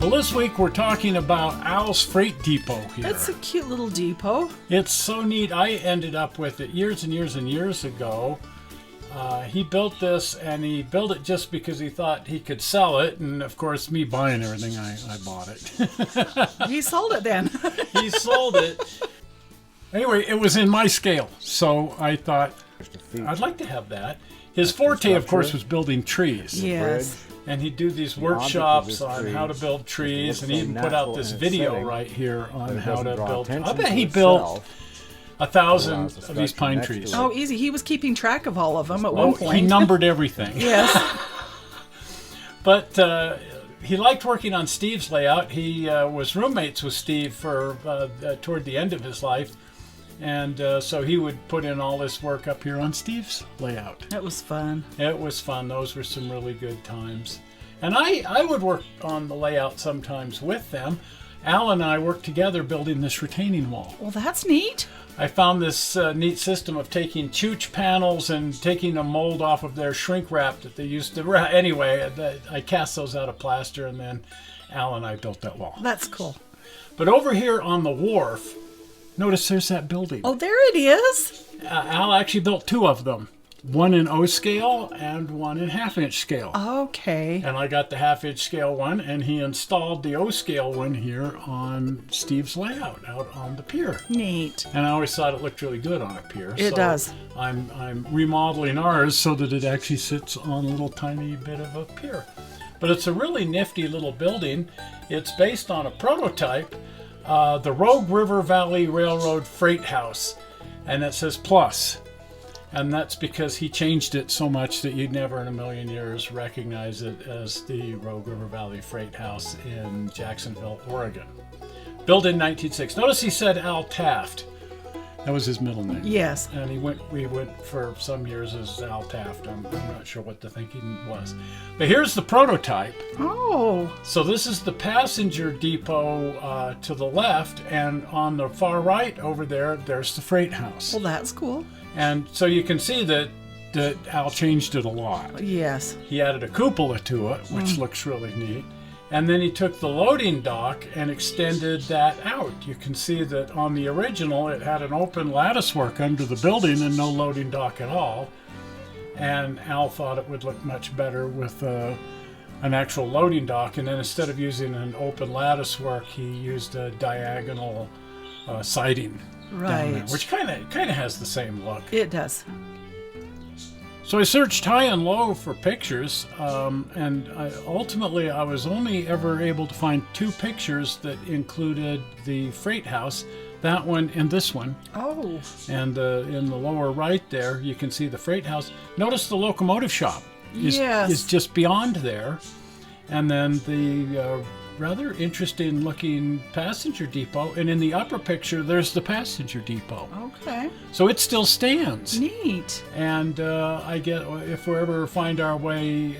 Well, this week we're talking about Al's Freight Depot here. It's a cute little depot. It's so neat. I ended up with it years and years and years ago. He built this, and he built it just because he thought he could sell it. And, of course, me buying everything, I bought it. He sold it then. He sold it. Anyway, it was in my scale, so I thought I'd like to have that. His forte, of course, was building trees. Yes. And he'd do these workshops on how to build trees, and he even put out this video right here on how to build. I bet he built 1,000 of these pine trees. Oh, easy. He was keeping track of all of them at one point. He numbered everything. Yes. But he liked working on Steve's layout. He was roommates with Steve for toward the end of his life. And so he would put in all this work up here on Steve's layout. It was fun. It was fun. Those were some really good times. And I would work on the layout sometimes with them. Al and I worked together building this retaining wall. Well, that's neat. I found this neat system of taking chooch panels and taking a mold off of their shrink wrap that they used to wrap. Anyway, I cast those out of plaster, and then Al and I built that wall. That's cool. But over here on the wharf, notice there's that building. Oh, there it is. Al actually built two of them. One in O scale and one in half-inch scale. Okay. And I got the half-inch scale one, and he installed the O scale one here on Steve's layout out on the pier. Neat. And I always thought it looked really good on a pier. It does. I'm remodeling ours so that it actually sits on a little tiny bit of a pier. But it's a really nifty little building. It's based on a prototype, the Rogue River Valley Railroad Freight House, and it says plus. And that's because he changed it so much that you'd never in a million years recognize it as the Rogue River Valley Freight House in Jacksonville, Oregon. Built in 1906. Notice he said Al Taft. That was his middle name. Yes. And we went for some years as Al Taft. I'm not sure what the thinking was. But here's the prototype. Oh. So this is the passenger depot to the left, and on the far right over there, there's the freight house. Well, that's cool. And so you can see that Al changed it a lot. Yes. He added a cupola to it, which looks really neat. And then he took the loading dock and extended that out. You can see that on the original, it had an open lattice work under the building and no loading dock at all. And Al thought it would look much better with an actual loading dock. And then instead of using an open lattice work, he used a diagonal siding. Right. Down there, which kind of has the same look. It does. So I searched high and low for pictures, and ultimately I was only ever able to find two pictures that included the freight house, that one and this one. Oh. And in the lower right there, you can see the freight house. Notice the locomotive shop is just beyond there. And then the rather interesting looking passenger depot, and in the upper picture there's the passenger depot. Okay. So it still stands. Neat. And if we ever find our way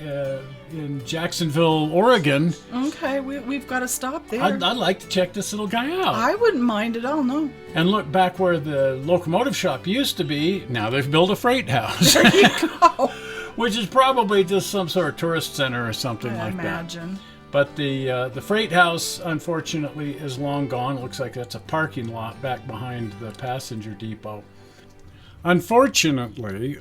in Jacksonville, Oregon, okay, we've got to stop there. I'd like to check this little guy out. I wouldn't mind at all, no. And look back where the locomotive shop used to be. Now they've built a freight house. There you go. Which is probably just some sort of tourist center or something I like imagine. that. But the freight house, unfortunately, is long gone. Looks like that's a parking lot back behind the passenger depot. Unfortunately,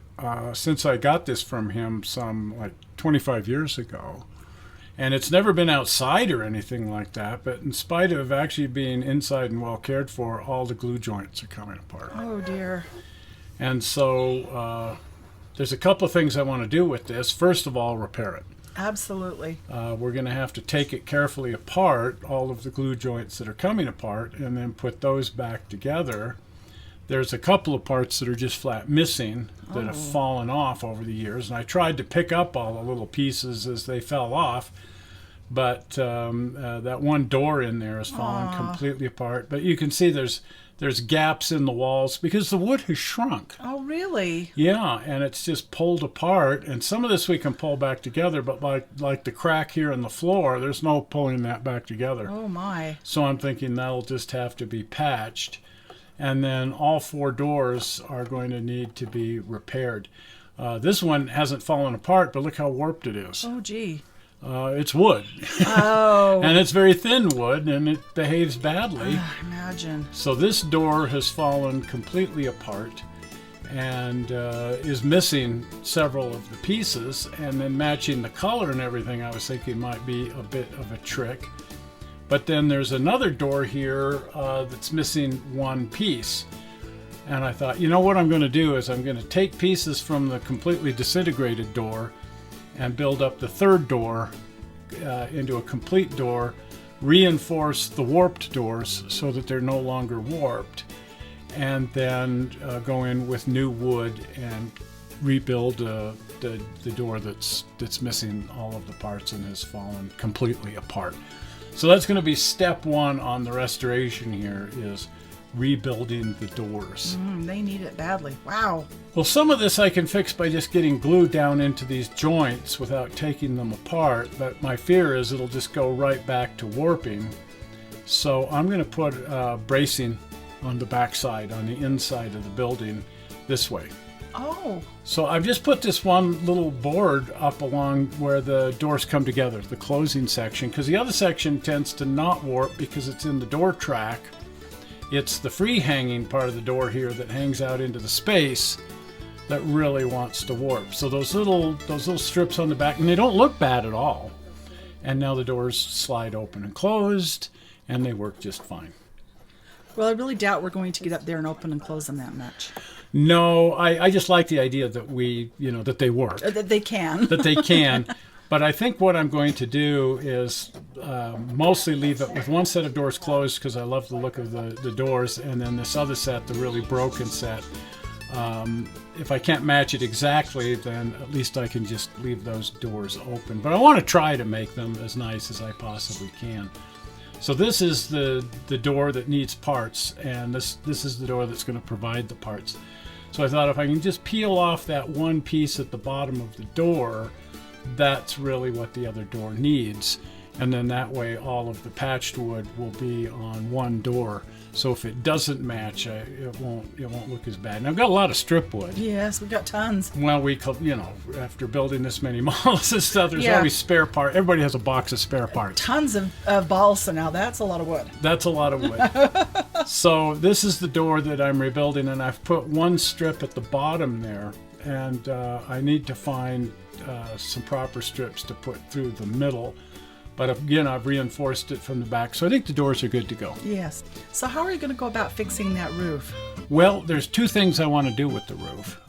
since I got this from him some 25 years ago, and it's never been outside or anything like that, but in spite of actually being inside and well cared for, all the glue joints are coming apart. Oh, dear. And so there's a couple of things I want to do with this. First of all, repair it. Absolutely. We're going to have to take it carefully apart, all of the glue joints that are coming apart, and then put those back together. There's a couple of parts that are just flat missing that have fallen off over the years, and I tried to pick up all the little pieces as they fell off, but that one door in there has fallen completely apart. But you can see there's gaps in the walls because the wood has shrunk. Oh, really? Yeah, and it's just pulled apart. And some of this we can pull back together, but like the crack here in the floor, there's no pulling that back together. Oh, my. So I'm thinking that'll just have to be patched. And then all four doors are going to need to be repaired. This one hasn't fallen apart, but look how warped it is. Oh, gee. It's wood. Oh. And it's very thin wood, and it behaves badly. Imagine. So this door has fallen completely apart and is missing several of the pieces, and then matching the color and everything I was thinking might be a bit of a trick. But then there's another door here that's missing one piece. And I thought, you know what I'm going to do is I'm going to take pieces from the completely disintegrated door and build up the third door into a complete door, reinforce the warped doors so that they're no longer warped, and then go in with new wood and rebuild the door that's missing all of the parts and has fallen completely apart. So that's going to be step one on the restoration here, is rebuilding the doors. They need it badly. Wow. Well, some of this I can fix by just getting glue down into these joints without taking them apart, but my fear is it'll just go right back to warping. So I'm going to put bracing on the backside, on the inside of the building this way. Oh. So I've just put this one little board up along where the doors come together, the closing section, because the other section tends to not warp because it's in the door track. It's the free hanging part of the door here that hangs out into the space that really wants to warp. So those little strips on the back, and they don't look bad at all. And now the doors slide open and closed, and they work just fine. Well, I really doubt we're going to get up there and open and close them that much. No, I just like the idea that that they work. That they can. That they can. But I think what I'm going to do is mostly leave it with one set of doors closed because I love the look of the doors, and then this other set, the really broken set. If I can't match it exactly, then at least I can just leave those doors open. But I want to try to make them as nice as I possibly can. So this is the door that needs parts, and this is the door that's going to provide the parts. So I thought if I can just peel off that one piece at the bottom of the door, that's really what the other door needs. And then that way all of the patched wood will be on one door. So if it doesn't match, it won't look as bad. And I've got a lot of strip wood. Yes, we've got tons. Well, after building this many models and stuff, there's always spare part. Everybody has a box of spare parts. Tons of balsa. Now that's a lot of wood. That's a lot of wood. So this is the door that I'm rebuilding, and I've put one strip at the bottom there, and I need to find some proper strips to put through the middle. But again, I've reinforced it from the back, so I think the doors are good to go. Yes. So how are you going to go about fixing that roof? Well, there's two things I want to do with the roof.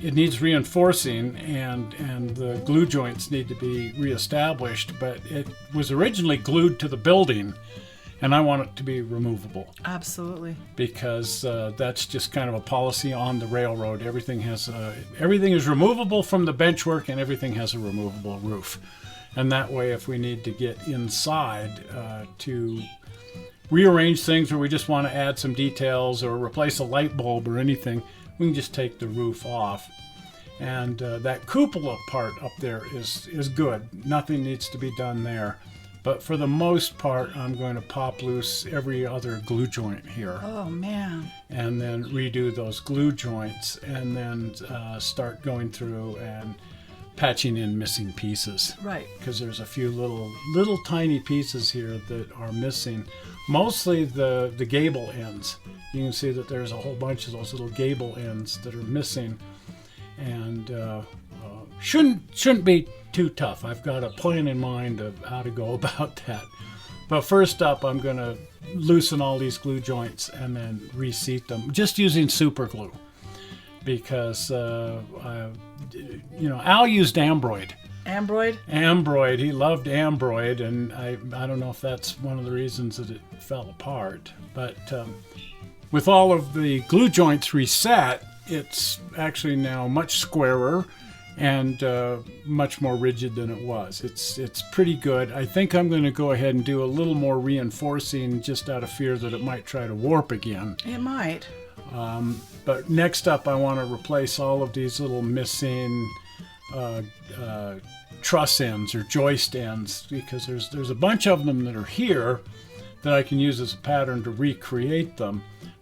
It needs reinforcing, and the glue joints need to be reestablished, but it was originally glued to the building, and I want it to be removable. Absolutely. Because that's just kind of a policy on the railroad. Everything is removable from the benchwork, and everything has a removable roof. And that way, if we need to get inside to rearrange things, or we just want to add some details or replace a light bulb or anything, we can just take the roof off. And that cupola part up there is good. Nothing needs to be done there. But for the most part, I'm going to pop loose every other glue joint here. Oh, man. And then redo those glue joints, and then start going through and patching in missing pieces. Right. Because there's a few little tiny pieces here that are missing. Mostly the gable ends. You can see that there's a whole bunch of those little gable ends that are missing, and shouldn't be too tough. I've got a plan in mind of how to go about that. But first up, I'm going to loosen all these glue joints and then reseat them, just using super glue. Because Al used Ambroid. Ambroid. He loved Ambroid, and I don't know if that's one of the reasons that it fell apart. But with all of the glue joints reset, it's actually now much squarer and much more rigid than it was. It's pretty good. I think I'm going to go ahead and do a little more reinforcing, just out of fear that it might try to warp again. It might. But next up, I want to replace all of these little missing truss ends or joist ends, because there's a bunch of them that are here that I can use as a pattern to recreate them.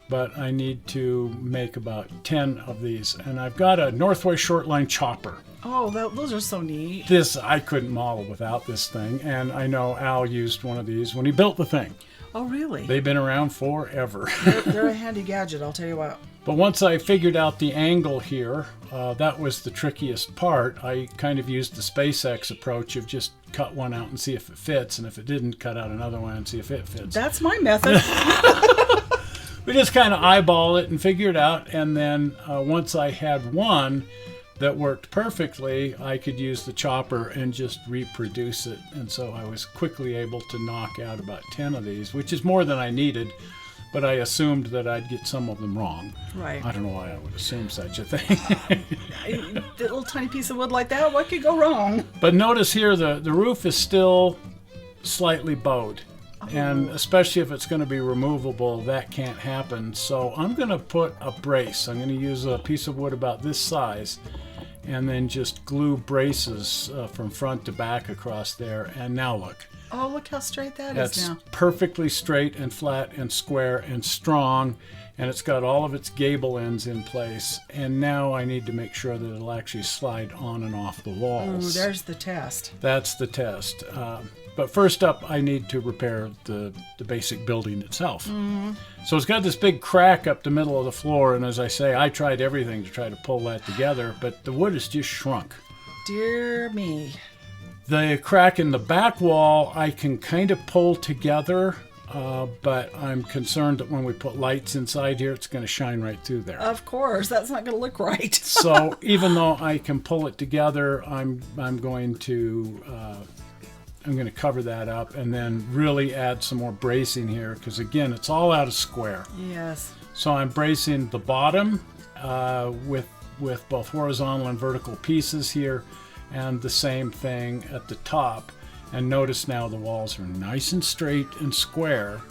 but I need to make about 10 of these. And I've got a Northway Shortline chopper. Oh, those are so neat. This, I couldn't model without this thing, and I know Al used one of these when he built the thing. Oh, really? They've been around forever. They're a handy gadget, I'll tell you what. But once I figured out the angle here, that was the trickiest part. I kind of used the SpaceX approach of just cut one out and see if it fits, and if it didn't, cut out another one and see if it fits. That's my method. We just kind of eyeball it and figure it out, and then once I had one that worked perfectly, I could use the chopper and just reproduce it. And so I was quickly able to knock out about 10 of these, which is more than I needed, but I assumed that I'd get some of them wrong. Right. I don't know why I would assume such a thing. The little tiny piece of wood like that, what could go wrong? But notice here the roof is still slightly bowed. And especially if it's going to be removable, that can't happen. So I'm going to put a brace. I'm going to use a piece of wood about this size and then just glue braces from front to back across there. And now look. Oh, look how straight that That's is now. perfectly straight and flat and square and strong. And it's got all of its gable ends in place. And now I need to make sure that it'll actually slide on and off the walls. Ooh, there's the test. That's the test. But first up, I need to repair the basic building itself. Mm-hmm. So it's got this big crack up the middle of the floor, and as I say, I tried everything to try to pull that together, but the wood has just shrunk. Dear me. The crack in the back wall, I can kind of pull together, but I'm concerned that when we put lights inside here, it's going to shine right through there. Of course, that's not going to look right. So even though I can pull it together, I'm going to cover that up and then really add some more bracing here because, again, it's all out of square. Yes. So I'm bracing the bottom with both horizontal and vertical pieces here, and the same thing at the top. And notice now the walls are nice and straight and square.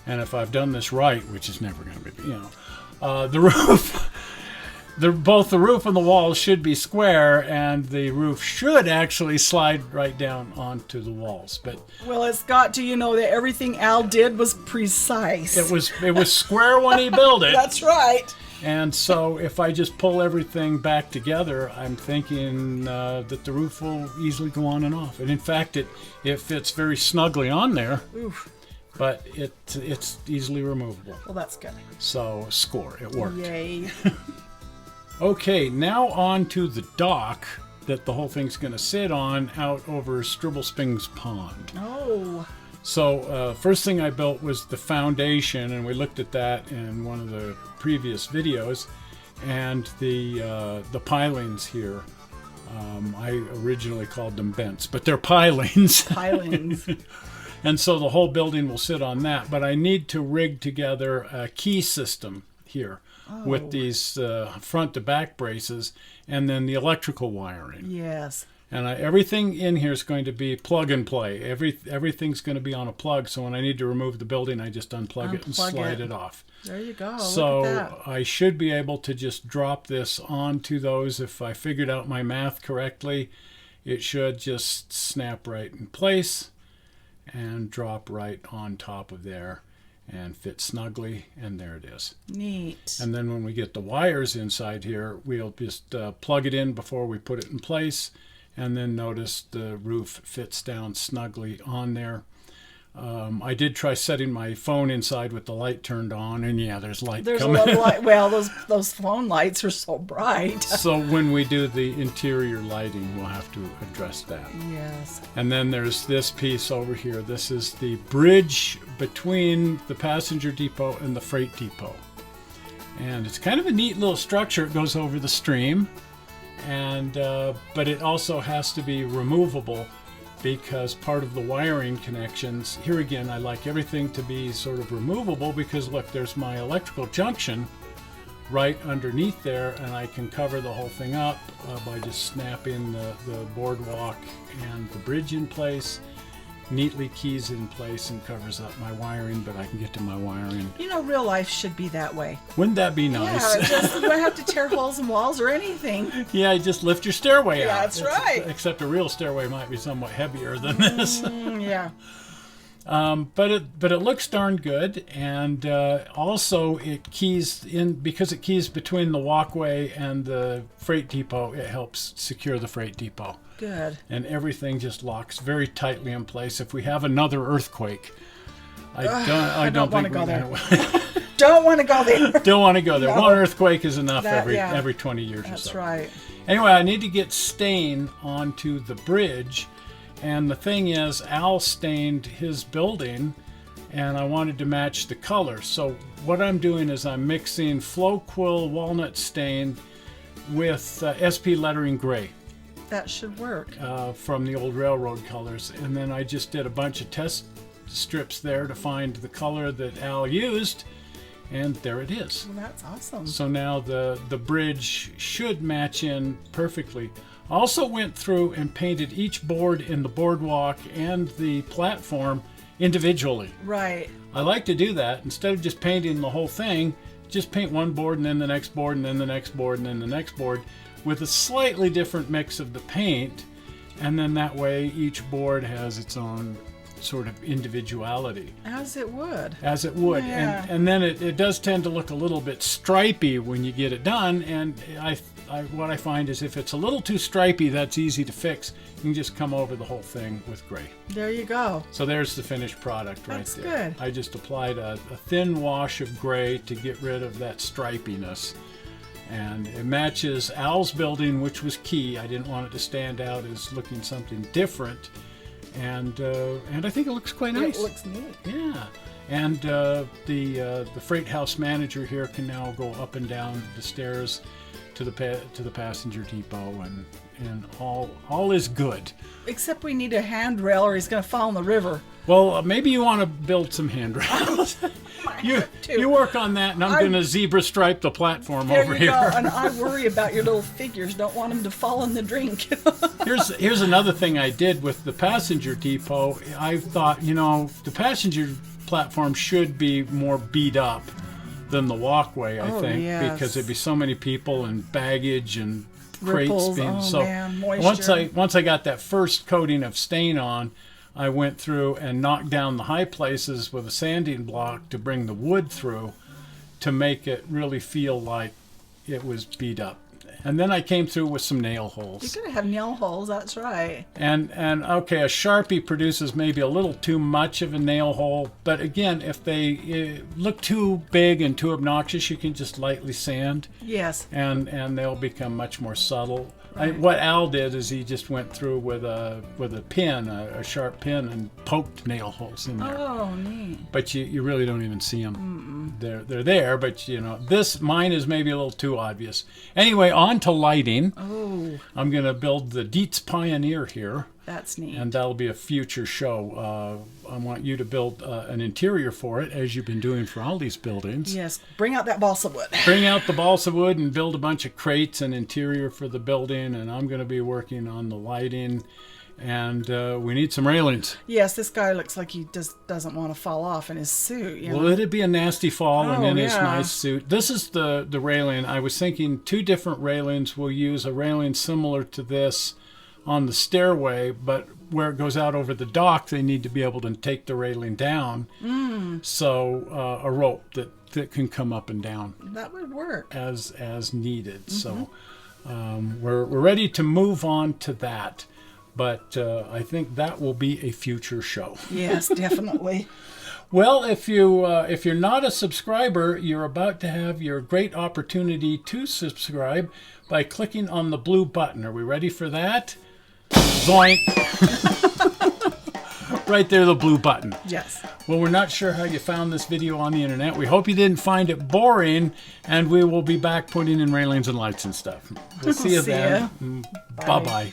And if I've done this right, which is never going to be, the roof... both the roof and the walls should be square, and the roof should actually slide right down onto the walls. But well, it's got to, that everything Al did was precise. it was square when he built it. That's right. And so if I just pull everything back together, I'm thinking that the roof will easily go on and off. And in fact, it fits very snugly on there. Oof. But it's easily removable. Well, that's good. So score, it worked. Yay. Okay, now on to the dock that the whole thing's going to sit on out over Strebel Springs Pond. Oh. So first thing I built was the foundation, and we looked at that in one of the previous videos. And the pilings here, I originally called them bents, but they're pilings. Pilings. And so the whole building will sit on that. But I need to rig together a key system here. Oh. With these front to back braces and then the electrical wiring. Yes. And everything in here is going to be plug and play. Everything's going to be on a plug. So when I need to remove the building, I just unplug it and slide it off. There you go. So look at that. I should be able to just drop this onto those. If I figured out my math correctly, it should just snap right in place and drop right on top of there. And fit snugly, and there it is. Neat. And then when we get the wires inside here, we'll just plug it in before we put it in place, and then notice the roof fits down snugly on there. I did try setting my phone inside with the light turned on, and yeah, there's light There's coming. a lot of light. Well, those phone lights are so bright. So when we do the interior lighting, we'll have to address that. Yes. And then there's this piece over here. This is the bridge between the passenger depot and the freight depot. And it's kind of a neat little structure. It goes over the stream, and but it also has to be removable because part of the wiring connections, here again, I like everything to be sort of removable because look, there's my electrical junction right underneath there, and I can cover the whole thing up by just snapping the boardwalk and the bridge in place, neatly keys in place and covers up my wiring, but I can get to my wiring. Real life should be that way. Wouldn't that be nice? Yeah, you don't have to tear holes in walls or anything. Yeah, just lift your stairway out. That's right. Except a real stairway might be somewhat heavier than this. Yeah. But it looks darn good, and also it keys in because it keys between the walkway and the freight depot. It helps secure the freight depot. Good. And everything just locks very tightly in place. If we have another earthquake, I don't want to think go we're there. gonna. Don't want to go there. Don't want to go there. No. One earthquake is enough That- yeah. every 20 years or That's so. right. Anyway, I need to get stain onto the bridge. And the thing is, Al stained his building, and I wanted to match the color. So what I'm doing is I'm mixing Floquil walnut stain with SP lettering gray That should work. from the old railroad colors. And then I just did a bunch of test strips there to find the color that Al used. And there it is. Well, that's awesome. So now the bridge should match in perfectly. Also went through and painted each board in the boardwalk and the platform individually. Right. I like to do that. Instead of just painting the whole thing, just paint one board and then the next board and then the next board and then the next board with a slightly different mix of the paint. And then that way each board has its own sort of individuality. As it would. As it would. Yeah. And then it does tend to look a little bit stripy when you get it done. And what I find is if it's a little too stripy, that's easy to fix. You can just come over the whole thing with gray. There you go. So there's the finished product right That's there. good. I just applied a thin wash of gray to get rid of that stripiness. And it matches Al's building, which was key. I didn't want it to stand out as looking something different. And I think it looks quite nice. It looks neat. Yeah. And the freight house manager here can now go up and down the stairs to the passenger depot, and all is good. Except we need a handrail or he's going to fall in the river. Well, maybe you want to build some handrails. You work on that, and I'm going to zebra stripe the platform There over you here. go. And I worry about your little figures. Don't want them to fall in the drink. Here's another thing I did with the passenger depot. I thought, the passenger platform should be more beat up than the walkway, I think, yes. because there'd be so many people and baggage and crates Ripples, being man, moisture. once I got that first coating of stain on, I went through and knocked down the high places with a sanding block to bring the wood through to make it really feel like it was beat up. And then I came through with some nail holes. You're going to have nail holes, that's right. And okay, a Sharpie produces maybe a little too much of a nail hole, but again, if they look too big and too obnoxious, you can just lightly sand, Yes. and they'll become much more subtle. Right. What Al did is he just went through with a pin, a sharp pin, and poked nail holes in there. Oh, neat. But you really don't even see them. They're there, but mine is maybe a little too obvious. Anyway, on to lighting. Oh, I'm going to build the Dietz Pioneer here, that's neat. and that'll be a future show. I want you to build an interior for it, as you've been doing for all these buildings. Yes, bring out that balsa wood. Bring out the balsa wood and build a bunch of crates and interior for the building, and I'm going to be working on the lighting, and we need some railings. Yes, this guy looks like he just doesn't want to fall off in his suit. Well, it'd be a nasty fall and Oh, in his yeah. nice suit. This is the railing. I was thinking 2 different railings. We'll use a railing similar to this on the stairway, but where it goes out over the dock, they need to be able to take the railing down. So a rope that can come up and down That would work. as needed. So we're ready to move on to that. But I think that will be a future show. Yes, definitely. Well, if you're not a subscriber, you're about to have your great opportunity to subscribe by clicking on the blue button. Are we ready for that? Zoink! Right there, the blue button. Yes. Well, we're not sure how you found this video on the internet. We hope you didn't find it boring, and we will be back putting in railings and lights and stuff. We'll see you See then. ya. Bye-bye.